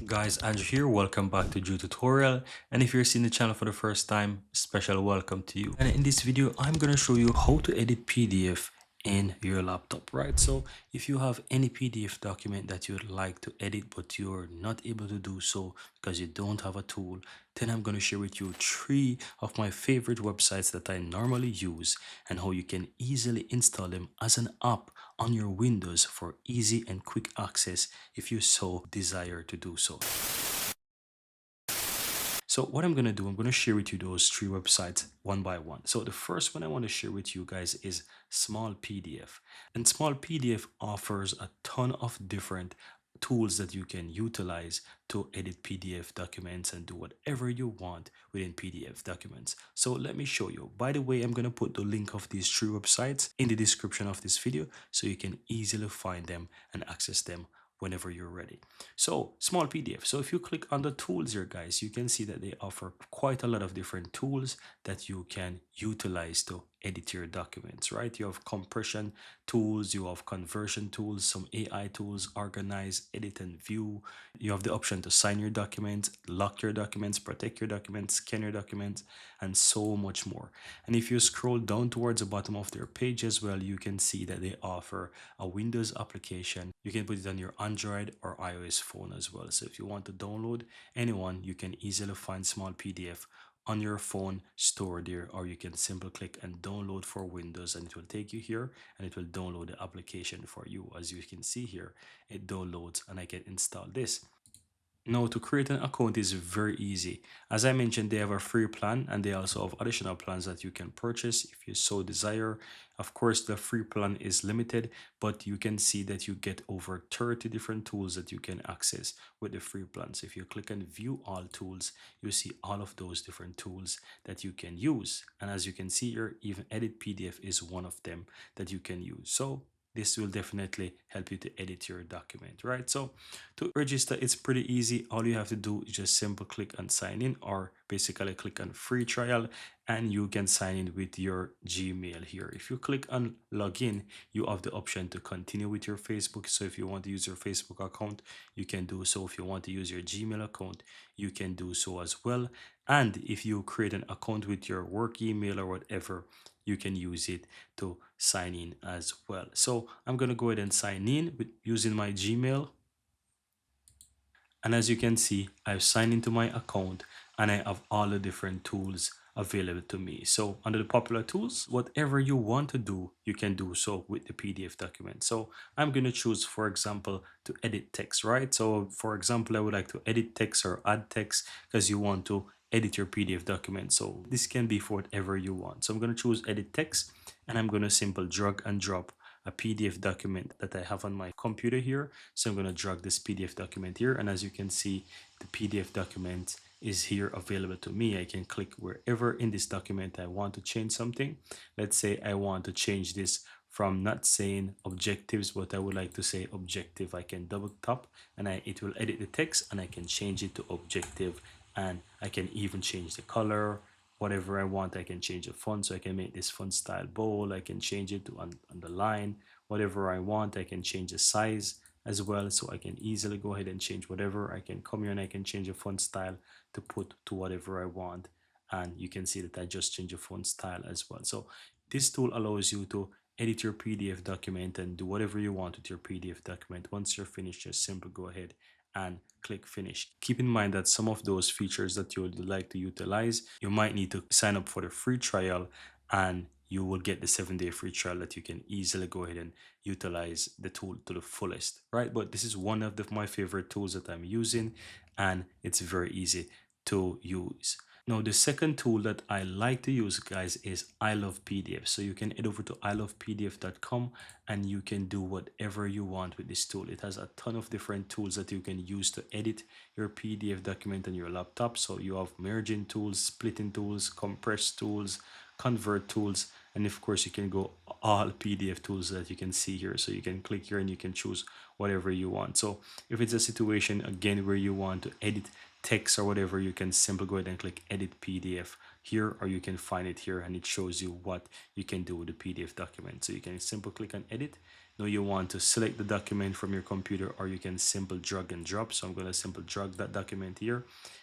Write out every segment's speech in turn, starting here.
Guys, Andrew here. Welcome back to Drew Tutorial. And if you're seeing the channel for the first time, special welcome to you. And in this video, I'm going to show you how to edit PDF in your laptop, right? So if you have any PDF document that you'd like to edit, but you're not able to do so because you don't have a tool, then I'm going to share with you 3 of my favorite websites that I normally use and how you can easily install them as an app on your Windows for easy and quick access if you so desire to do so. So what I'm going to do, I'm going to share with you those 3 websites one by one. So the first one I want to share with you guys is Small PDF. And Small PDF offers a ton of different tools that you can utilize to edit PDF documents and do whatever you want within PDF documents. So let me show you. By the way, I'm going to put the link of these 3 websites in the description of this video so you can easily find them and access them whenever you're ready. So Small PDF. So if you click on the tools here, guys, you can see that they offer quite a lot of different tools that you can utilize to edit your documents, right? You have compression tools, you have conversion tools, some AI tools, organize, edit, and view. You have the option to sign your documents, lock your documents, protect your documents, scan your documents, and so much more. And if you scroll down towards the bottom of their page as well, you can see that they offer a Windows application. You can put it on your Android or iOS phone as well. So if you want to download anyone, you can easily find Small PDF on your phone stored there, or you can simply click and download for Windows and it will take you here and it will download the application for you. As you can see here, it downloads and I can install this. Now, to create an account is very easy. As I mentioned, they have a free plan and they also have additional plans that you can purchase if you so desire. Of course, the free plan is limited, but you can see that you get over 30 different tools that you can access with the free plans. If you click on view all tools, you see all of those different tools that you can use. And as you can see here, even edit PDF is one of them that you can use. So this will definitely help you to edit your document, right? So to register, it's pretty easy. All you have to do is just simply click on sign in, or basically click on free trial, and you can sign in with your Gmail here. If you click on login, you have the option to continue with your Facebook. So if you want to use your Facebook account, you can do so. If you want to use your Gmail account, you can do so as well. And if you create an account with your work email or whatever, you can use it to sign in as well. So I'm going to go ahead and sign in with using my Gmail. And as you can see, I've signed into my account and I have all the different tools available to me. So under the popular tools, whatever you want to do, you can do so with the PDF document. So I'm going to choose, for example, to edit text, right? So for example, I would like to edit text or add text because you want to edit your PDF document. So this can be for whatever you want. So I'm going to choose edit text and I'm going to simply drag and drop a PDF document that I have on my computer here. So I'm going to drag this PDF document here. And as you can see, the PDF document is here available to me. I can click wherever in this document I want to change something. Let's say I want to change this from not saying objectives, but I would like to say objective. I can double tap and it will edit the text and I can change it to objective, and I can even change the color, whatever I want. I can change the font, so I can make this font style bold. I can change it to underline whatever I want. I can change the size as well, so I can easily go ahead and change whatever. I can come here and I can change the font style to put to whatever I want, and you can see that I just changed the font style as well. So this tool allows you to edit your PDF document and do whatever you want with your PDF document. Once you're finished, just simply go ahead and click finish. Keep in mind that some of those features that you would like to utilize, you might need to sign up for the free trial, and you will get the 7-day free trial that you can easily go ahead and utilize the tool to the fullest, right? But this is one of my favorite tools that I'm using, and it's very easy to use. Now, the second tool that I like to use, guys, is I Love PDF. So you can head over to ilovepdf.com and you can do whatever you want with this tool. It has a ton of different tools that you can use to edit your PDF document on your laptop. So you have merging tools, splitting tools, compress tools, convert tools, and of course you can go all PDF tools that you can see here. So you can click here and you can choose whatever you want. So if it's a situation again where you want to edit text or whatever, you can simply go ahead and click edit PDF here, or you can find it here and it shows you what you can do with the PDF document. So you can simply click on edit. Now you want to select the document from your computer, or you can simply drag and drop. So I'm going to simply drag that document here,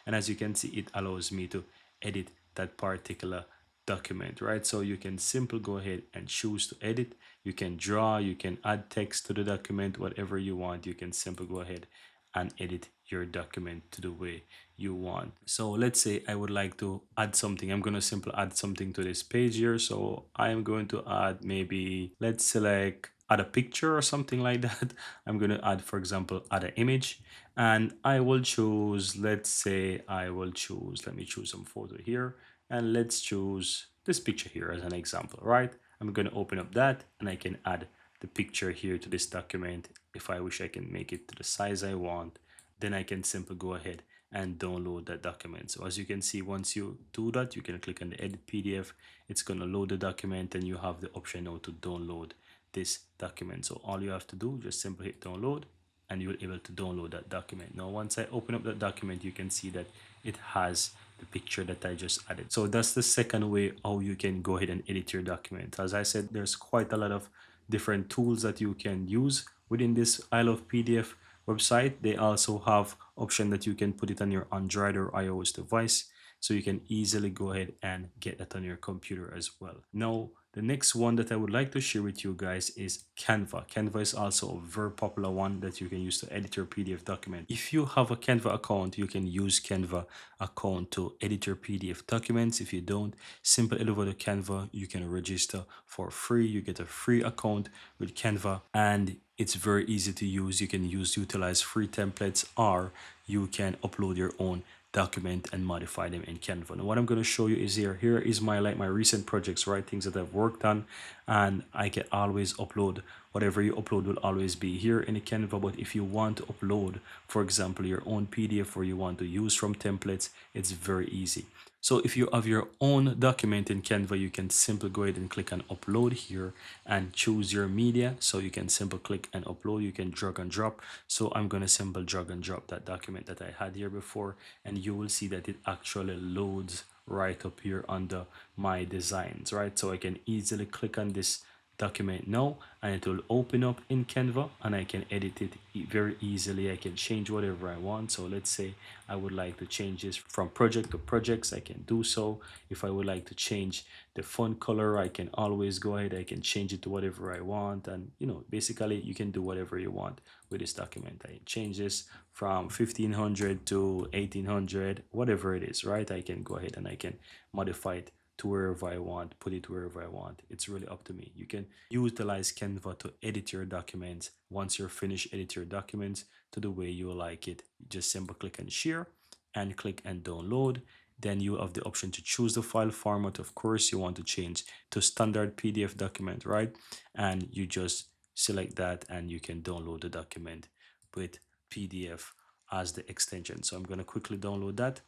and as you can see, it allows me to edit that particular document, right? So you can simply go ahead and choose to edit. You can draw, you can add text to the document, whatever you want. You can simply go ahead and edit your document to the way you want. So let's say I would like to add something. I'm going to simply add something to this page here. So I'm going to add, maybe let's select add a picture or something like that. I'm going to add, for example, add an image, and I will choose, let's say I will choose, let me choose some photo here, and let's choose this picture here as an example, right? I'm going to open up that, and I can add the picture here to this document. If I wish, I can make it to the size I want. Then I can simply go ahead and download that document. So as you can see, once you do that, you can click on the edit PDF. It's going to load the document, and you have the option now to download this document. So all you have to do, just simply hit download, and you'll be able to download that document. Now once I open up that document, you can see that it has the picture that I just added. So that's the second way how you can go ahead and edit your document. As I said, there's quite a lot of different tools that you can use within this I Love PDF website. They also have option that you can put it on your Android or iOS device, so you can easily go ahead and get that on your computer as well. Now the next one that I would like to share with you guys is Canva. Canva is also a very popular one that you can use to edit your PDF document. If you have a Canva account, you can use Canva account to edit your PDF documents. If you don't, simply head over to Canva. You can register for free. You get a free account with Canva, and it's very easy to use. You can utilize free templates, or you can upload your own document and modify them in Canva. Now what I'm going to show you is here is my my recent projects, right? Things that I've worked on, and I can always upload whatever you upload will always be here in the Canva. But if you want to upload, for example, your own PDF, or you want to use from templates, it's very easy. So if you have your own document in Canva, you can simply go ahead and click on upload here and choose your media. So you can simply click and upload. You can drag and drop. So I'm going to simply drag and drop that document that I had here before, and you will see that it actually loads right up here under my designs, right? So I can easily click on this document now, and it will open up in Canva, and I can edit it very easily. I can change whatever I want. So let's say I would like to change this from project to projects, I can do so. If I would like to change the font color, I can always go ahead, I can change it to whatever I want. And basically you can do whatever you want with this document. I change this from 1500 to 1800, whatever it is, right? I can go ahead and I can modify it to wherever I want, put it wherever I want. It's really up to me. You can utilize Canva to edit your documents. Once you're finished, edit your documents to the way you like it. Just simply click and share and click and download. Then you have the option to choose the file format. Of course, you want to change to standard PDF document, right? And you just select that, and you can download the document with PDF as the extension. So I'm going to quickly download that.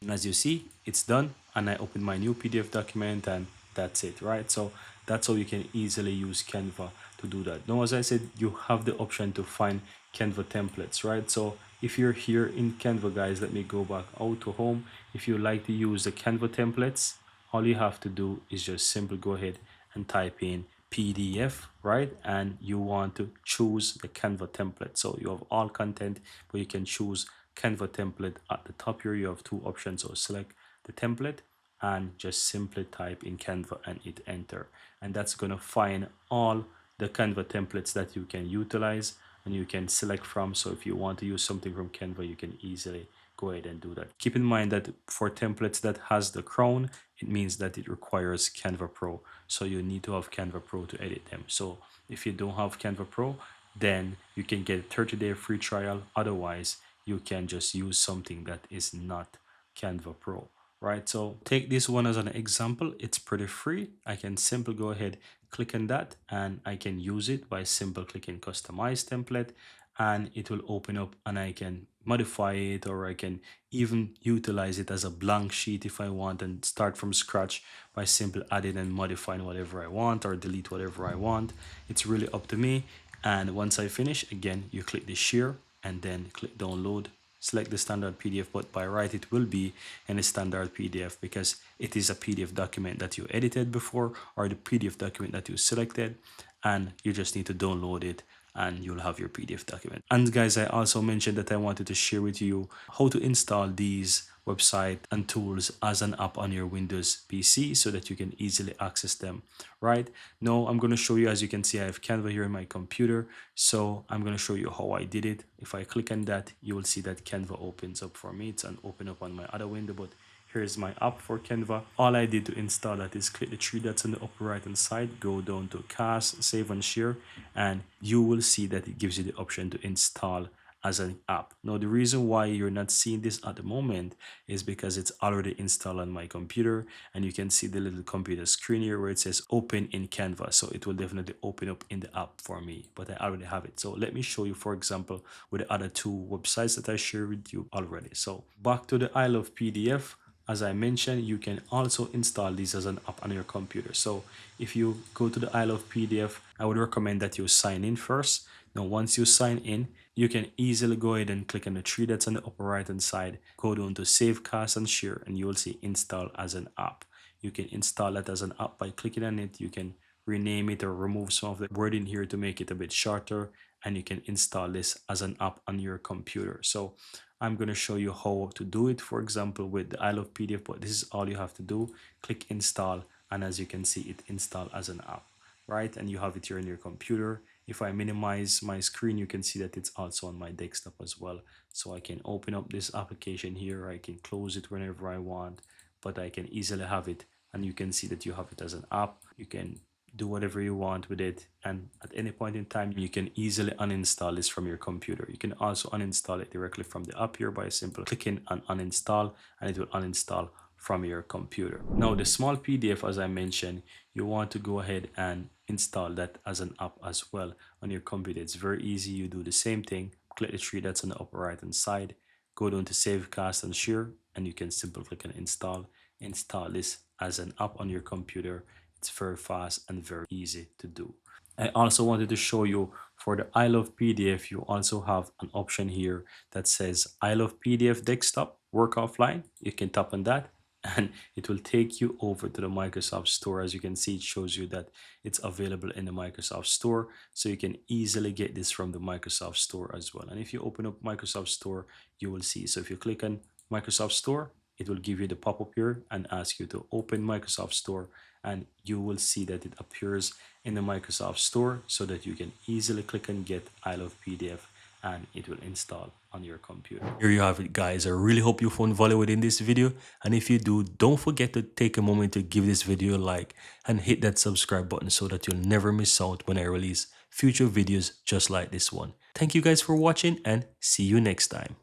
And as you see, it's done, and I open my new PDF document, and that's it, right? So that's how you can easily use Canva to do that. Now, as I said, you have the option to find Canva templates, right? So if you're here in Canva, guys, let me go back out to home. If you like to use the Canva templates, all you have to do is just simply go ahead and type in PDF, right? And you want to choose the Canva template. So you have all content, but you can choose Canva template. At the top here, you have two options. So select the template and just simply type in Canva and hit enter. And that's going to find all the Canva templates that you can utilize and you can select from. So if you want to use something from Canva, you can easily go ahead and do that. Keep in mind that for templates that has the crown, it means that it requires Canva Pro. So you need to have Canva Pro to edit them. So if you don't have Canva Pro, then you can get a 30-day free trial. Otherwise, you can just use something that is not Canva Pro, right? So take this one as an example. It's pretty free. I can simply go ahead, click on that, and I can use it by simply clicking customize template, and it will open up and I can modify it, or I can even utilize it as a blank sheet if I want and start from scratch by simply adding and modifying whatever I want or delete whatever I want. It's really up to me. And once I finish, again, you click the share and then click download, select the standard PDF, but by right it will be in a standard PDF because it is a PDF document that you edited before or the PDF document that you selected, and you just need to download it and you'll have your PDF document. And guys, I also mentioned that I wanted to share with you how to install these website and tools as an app on your Windows PC so that you can easily access them. Right now I'm going to show you. As you can see, I have Canva here in my computer, so I'm going to show you how I did it. If I click on that, you will see that Canva opens up for me. It's an open up on my other window, but here's my app for Canva. All I did to install that is click the three dots on the upper right hand side, go down to cast, save and share, and you will see that it gives you the option to install as an app. Now the reason why you're not seeing this at the moment is because it's already installed on my computer, and you can see the little computer screen here where it says open in Canva, so it will definitely open up in the app for me, but I already have it. So let me show you, for example, with the other two websites that I shared with you already. So back to the I Love PDF. As I mentioned, you can also install these as an app on your computer. So if you go to the I Love PDF, I would recommend that you sign in first. Now, once you sign in, you can easily go ahead and click on the three that's on the upper right hand side, go down to save, cast and share, and you will see install as an app. You can install that as an app by clicking on it. You can rename it or remove some of the wording here to make it a bit shorter, and you can install this as an app on your computer. So I'm going to show you how to do it, for example, with the I Love PDF, but this is all you have to do. Click install, and as you can see, it installed as an app, right? And you have it here on your computer. If I minimize my screen, you can see that it's also on my desktop as well. So I can open up this application here. I can close it whenever I want, but I can easily have it, and you can see that you have it as an app. You can do whatever you want with it, and at any point in time you can easily uninstall this from your computer. You can also uninstall it directly from the app here by simply clicking on uninstall, and it will uninstall from your computer. Now the small PDF, as I mentioned, you want to go ahead and install that as an app as well on your computer. It's very easy. You do the same thing, click the three dots on the upper right hand side, go down to save, cast and share, and you can simply click on install this as an app on your computer. It's very fast and very easy to do. I also wanted to show you, for the I Love PDF, you also have an option here that says I Love PDF Desktop Work Offline. You can tap on that and it will take you over to the Microsoft Store. As you can see, it shows you that it's available in the Microsoft Store, so you can easily get this from the Microsoft Store as well. And if you open up Microsoft Store, you will see. So if you click on Microsoft Store, it will give you the pop-up here and ask you to open Microsoft Store, and you will see that it appears in the Microsoft Store so that you can easily click and get I Love PDF, and it will install on your computer. Here you have it, guys. I really hope you found value within this video, and if you do, don't forget to take a moment to give this video a like and hit that subscribe button so that you'll never miss out when I release future videos just like this one. Thank you guys for watching, and see you next time.